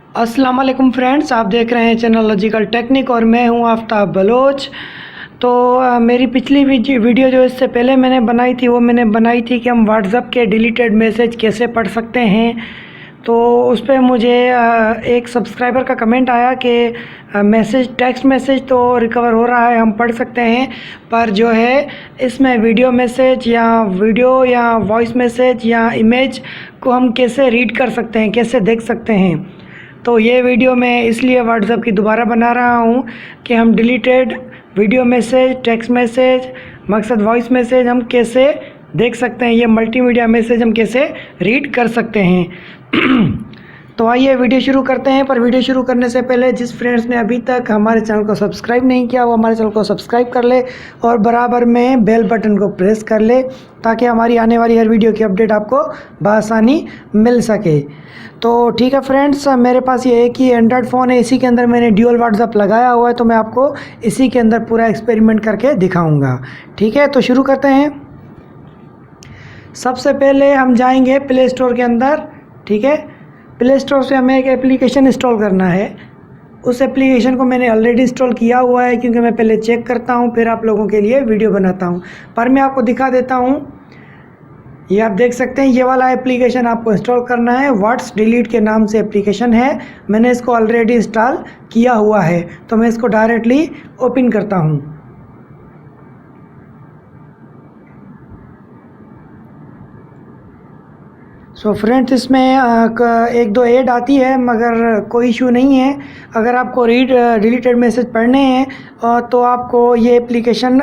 अस्सलाम वालेकुम फ्रेंड्स, आप देख रहे हैं चैनल लॉजिकल टेक्निक और मैं हूं आफ्ताब बलोच। तो मेरी पिछली वीडियो जो इससे पहले मैंने बनाई थी वो मैंने बनाई थी कि हम व्हाट्सएप के डिलीटेड मैसेज कैसे पढ़ सकते हैं। तो उस पर मुझे एक सब्सक्राइबर का कमेंट आया कि टेक्स्ट मैसेज तो रिकवर हो रहा है, हम पढ़ सकते हैं, पर जो है इसमें वीडियो मैसेज या वॉइस मैसेज या इमेज को हम कैसे रीड कर सकते हैं, कैसे देख सकते हैं। तो ये वीडियो मैं इसलिए व्हाट्सएप की दोबारा बना रहा हूँ कि हम deleted video message, text message, मकसद वॉइस मैसेज हम कैसे देख सकते हैं, ये मल्टीमीडिया मैसेज हम कैसे रीड कर सकते हैं। तो आइए वीडियो शुरू करते हैं। पर वीडियो शुरू करने से पहले जिस फ्रेंड्स ने अभी तक हमारे चैनल को सब्सक्राइब नहीं किया वो हमारे चैनल को सब्सक्राइब कर ले और बराबर में बेल बटन को प्रेस कर ले ताकि हमारी आने वाली हर वीडियो की अपडेट आपको बआसानी मिल सके। तो ठीक है फ्रेंड्स, मेरे पास ये एक ही एंड्रॉयड फ़ोन है, इसी के अंदर मैंने ड्यूल व्हाट्सएप लगाया हुआ है, तो मैं आपको इसी के अंदर पूरा एक्सपेरिमेंट करके दिखाऊँगा। ठीक है, तो शुरू करते हैं। सबसे पहले हम जाएंगे प्ले स्टोर के अंदर। ठीक है, प्ले स्टोर से हमें एक एप्लीकेशन इंस्टॉल करना है। उस एप्लीकेशन को मैंने ऑलरेडी इंस्टॉल किया हुआ है क्योंकि मैं पहले चेक करता हूँ फिर आप लोगों के लिए वीडियो बनाता हूँ। पर मैं आपको दिखा देता हूँ, ये आप देख सकते हैं, ये वाला एप्लीकेशन आपको इंस्टॉल करना है। व्हाट्स डिलीट के नाम से एप्लीकेशन है, मैंने इसको ऑलरेडी इंस्टॉल किया हुआ है। तो मैं इसको डायरेक्टली ओपन करता हूँ। सो फ्रेंड्स, इसमें एक दो ऐड आती है मगर कोई इशू नहीं है। अगर आपको डिलीटेड मैसेज पढ़ने हैं तो आपको ये एप्लीकेशन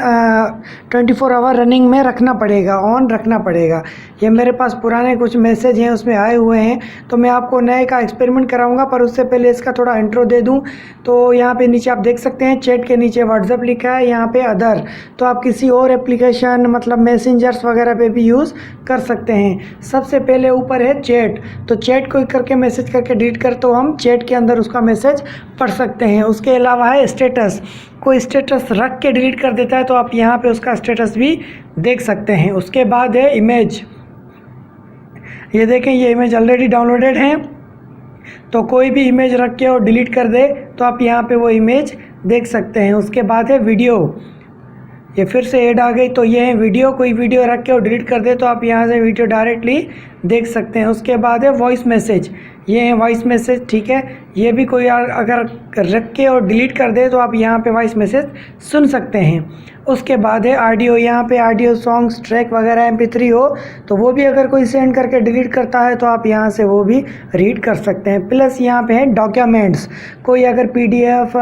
24 आवर रनिंग में रखना पड़ेगा, ऑन रखना पड़ेगा। ये मेरे पास पुराने कुछ मैसेज हैं उसमें आए हुए हैं, तो मैं आपको नए का एक्सपेरिमेंट कराऊंगा। पर उससे पहले इसका थोड़ा इंट्रो दे दूं। तो यहाँ पे नीचे आप देख सकते हैं, चैट के नीचे व्हाट्सएप लिखा है, यहाँ पे अदर। तो आप किसी और एप्लीकेशन मतलब मैसेंजर्स वगैरह पे भी यूज़ कर सकते हैं। सबसे पहले ऊपर है चैट, तो चैट को करके मैसेज करके डिलीट कर तो हम चैट के अंदर उसका मैसेज पढ़ सकते हैं। उसके अलावा है स्टेटस, कोई स्टेटस रख के डिलीट कर देता है तो आप यहाँ पे उसका स्टेटस भी देख सकते हैं। उसके बाद है इमेज, ये देखें, ये इमेज ऑलरेडी डाउनलोडेड है, तो कोई भी इमेज रख के और डिलीट कर दे तो आप यहाँ पे वो इमेज देख सकते हैं। उसके बाद है वीडियो, ये फिर से ऐड आ गई, तो ये है वीडियो, कोई वीडियो रख के और डिलीट कर दे तो आप यहाँ से वीडियो डायरेक्टली देख सकते हैं। उसके बाद है वॉइस मैसेज, ये है वॉइस मैसेज। ठीक है, ये भी कोई अगर रख के और डिलीट कर दे तो आप यहाँ पे वॉइस मैसेज सुन सकते हैं। उसके बाद है ऑडियो, यहाँ पे ऑडियो सॉन्ग्स ट्रैक वगैरह MP3 हो तो वो भी अगर कोई सेंड करके डिलीट करता है तो आप यहाँ से वो भी रीड कर सकते हैं। प्लस यहाँ पे है डॉक्यूमेंट्स, कोई अगर PDF,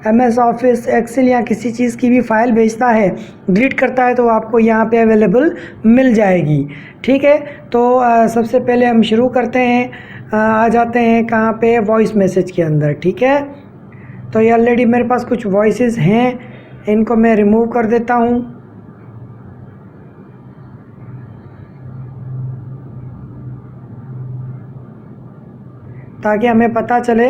MS ऑफिस, एक्सेल या किसी चीज़ की भी फाइल भेजता है, डिलीट करता है तो आपको यहाँ पे अवेलेबल मिल जाएगी। ठीक है, तो सबसे पहले हम शुरू करते हैं, आ जाते हैं कहाँ पे, वॉइस मैसेज के अंदर। ठीक है, तो ये ऑलरेडी मेरे पास कुछ वॉइसेस हैं, इनको मैं रिमूव कर देता हूँ। ताकि हमें पता चले,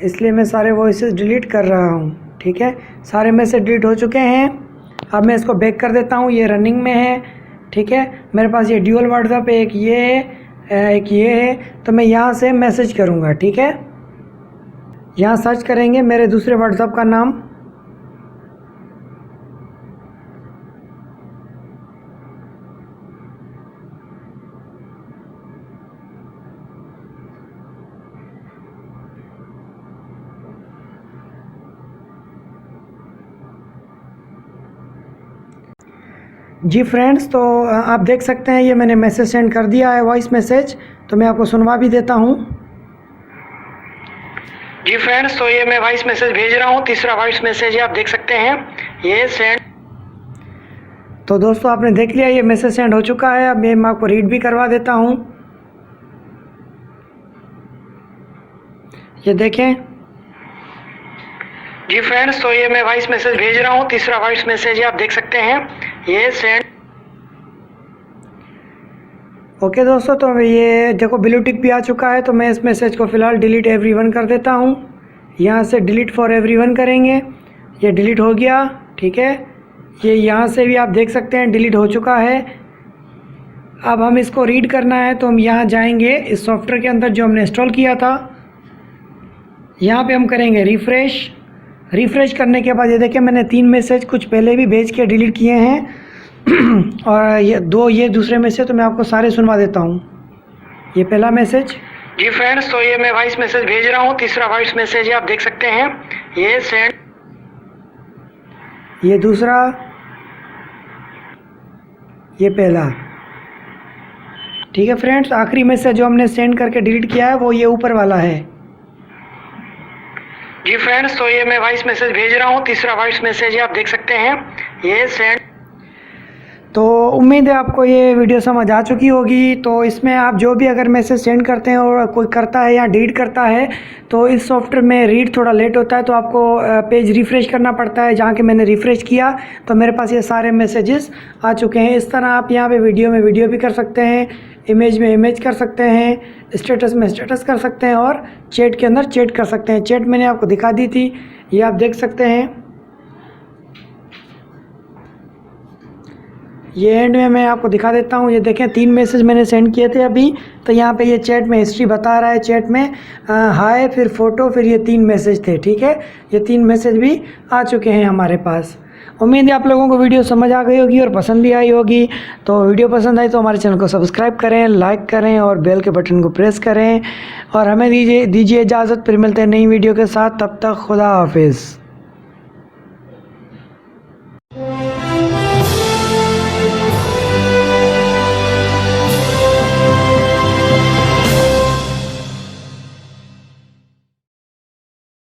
इसलिए मैं सारे वॉइसेस डिलीट कर रहा हूँ। ठीक है, सारे मैसेज डिलीट हो चुके हैं। अब मैं इसको बैक कर देता हूँ, ये रनिंग में है। ठीक है, मेरे पास ये ड्यूल व्हाट्सएप, एक ये है, एक ये है, तो मैं यहाँ से मैसेज करूँगा। ठीक है, यहाँ सर्च करेंगे मेरे दूसरे व्हाट्सएप का नाम, जी फ्रेंड्स। तो आप देख सकते हैं ये मैंने मैसेज सेंड कर दिया है, वॉइस मैसेज। तो मैं आपको सुनवा भी देता हूँ। जी फ्रेंड्स, तो ये मैं वॉइस मैसेज भेज रहा हूँ, तीसरा वॉइस मैसेज है, आप देख सकते हैं ये सेंड। तो दोस्तों आपने देख लिया, ये मैसेज सेंड हो चुका है। अब मैं आपको रीड भी करवा देता हूँ, ये देखें। जी फ्रेंड्स, तो ये मैं वॉइस मैसेज भेज रहा हूँ, तीसरा वॉइस मैसेज है, आप देख सकते हैं ये सेंड। ओके दोस्तों, तो ये देखो ब्लू टिक भी आ चुका है। तो मैं इस मैसेज को फ़िलहाल डिलीट एवरीवन कर देता हूँ। यहाँ से डिलीट फॉर एवरीवन करेंगे, ये डिलीट हो गया। ठीक है, ये यहाँ से भी आप देख सकते हैं डिलीट हो चुका है। अब हम इसको रीड करना है तो हम यहाँ जाएंगे इस सॉफ्टवेयर के अंदर जो हमने इंस्टॉल किया था, यहाँ पे हम करेंगे रिफ़्रेश करने के बाद ये देखिए मैंने 3 मैसेज कुछ पहले भी भेज के डिलीट किए हैं और ये दूसरे मैसेज, तो मैं आपको सारे सुनवा देता हूँ। ये पहला मैसेज जी फ्रेंड्स, तो ये मैं वॉइस मैसेज भेज रहा हूँ, तीसरा वॉइस मैसेज है, आप देख सकते हैं ये सेंड। ये दूसरा, ये पहला। ठीक है फ्रेंड्स, आखिरी मैसेज जो हमने सेंड करके डिलीट किया है वो ये ऊपर वाला है। जी फ्रेंड्स, तो ये मैं वॉइस मैसेज भेज रहा हूँ, तीसरा वॉइस मैसेज है, आप देख सकते हैं ये सेंड। तो उम्मीद है आपको ये वीडियो समझ आ चुकी होगी। तो इसमें आप जो भी अगर मैसेज सेंड करते हैं और कोई करता है या डिलीट करता है तो इस सॉफ्टवेयर में रीड थोड़ा लेट होता है, तो आपको पेज रिफ़्रेश करना पड़ता है। जहाँ कि मैंने रिफ़्रेश किया तो मेरे पास ये सारे मैसेजेस आ चुके हैं। इस तरह आप यहाँ पे वीडियो में वीडियो भी कर सकते हैं, इमेज में इमेज कर सकते हैं, स्टेटस में स्टेटस कर सकते हैं और चैट के अंदर चैट कर सकते हैं। चैट मैंने आपको दिखा दी थी, ये आप देख सकते हैं। ये एंड में मैं आपको दिखा देता हूँ। ये देखें 3 मैसेज मैंने सेंड किए थे अभी, तो यहाँ पे ये चैट में हिस्ट्री बता रहा है। चैट में हाय, फिर फ़ोटो, फिर ये 3 मैसेज थे। ठीक है, ये 3 मैसेज भी आ चुके हैं हमारे पास। उम्मीद है आप लोगों को वीडियो समझ आ गई होगी और पसंद भी आई होगी। तो वीडियो पसंद आई तो हमारे चैनल को सब्सक्राइब करें, लाइक करें और बेल के बटन को प्रेस करें और हमें दीजिए इजाज़त। फिर मिलते हैं नई वीडियो के साथ, तब तक खुदा हाफिज़।